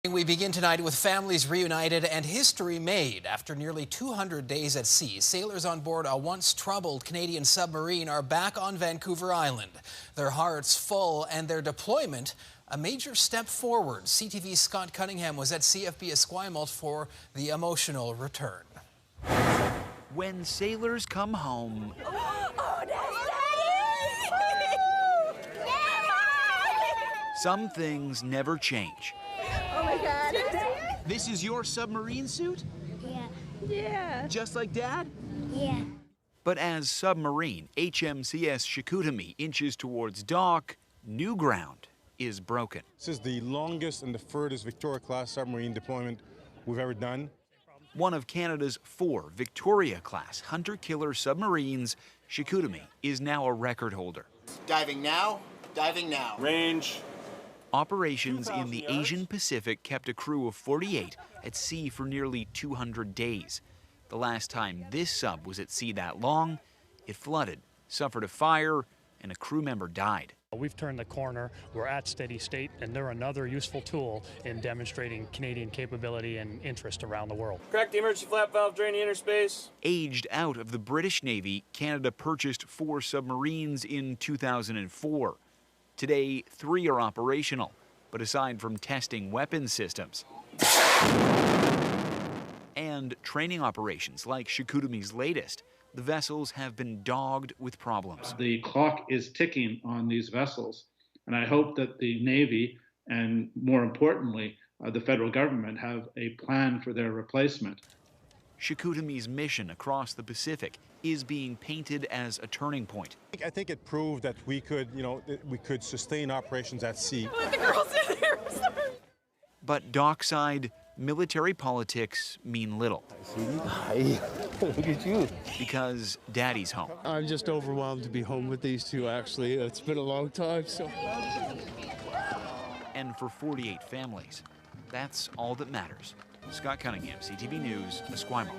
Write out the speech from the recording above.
We begin tonight with families reunited and history made. After nearly 200 days at sea, sailors on board a once troubled Canadian submarine are back on Vancouver Island. Their hearts full and their deployment a major step forward. CTV's Scott Cunningham was at CFB Esquimalt for the emotional return. When sailors come home, some things never change. Oh my God. This is your submarine suit? Yeah. Yeah. Just like Dad? Yeah. But as submarine HMCS Chicoutimi inches towards dock, new ground is broken. This is the longest and the furthest Victoria-class submarine deployment we've ever done. One of Canada's 4 Victoria-class hunter-killer submarines, Chicoutimi is now a record holder. Diving now, diving now. Range. Operations in the Asian Pacific kept a crew of 48 at sea for nearly 200 days. The last time this sub was at sea that long, it flooded, suffered a fire, and a crew member died. We've turned the corner, we're at steady state, and they're another useful tool in demonstrating Canadian capability and interest around the world. Crack the emergency flap valve, drain the inner space. Aged out of the British Navy, Canada purchased 4 submarines in 2004. Today, 3 are operational, but aside from testing weapons systems and training operations like Chicoutimi's latest, the vessels have been dogged with problems. The clock is ticking on these vessels, and I hope that the Navy and, more importantly, the federal government have a plan for their replacement. Chicoutimi's mission across the Pacific is being painted as a turning point. I think it proved that we could, we could sustain operations at sea. Let the girls in here. Sorry. But dockside, military politics mean little. Hi. Look at you. Because Daddy's home. I'm just overwhelmed to be home with these two, actually. It's been a long time, so. And for 48 families, that's all that matters. Scott Cunningham, CTV News, Esquimalt.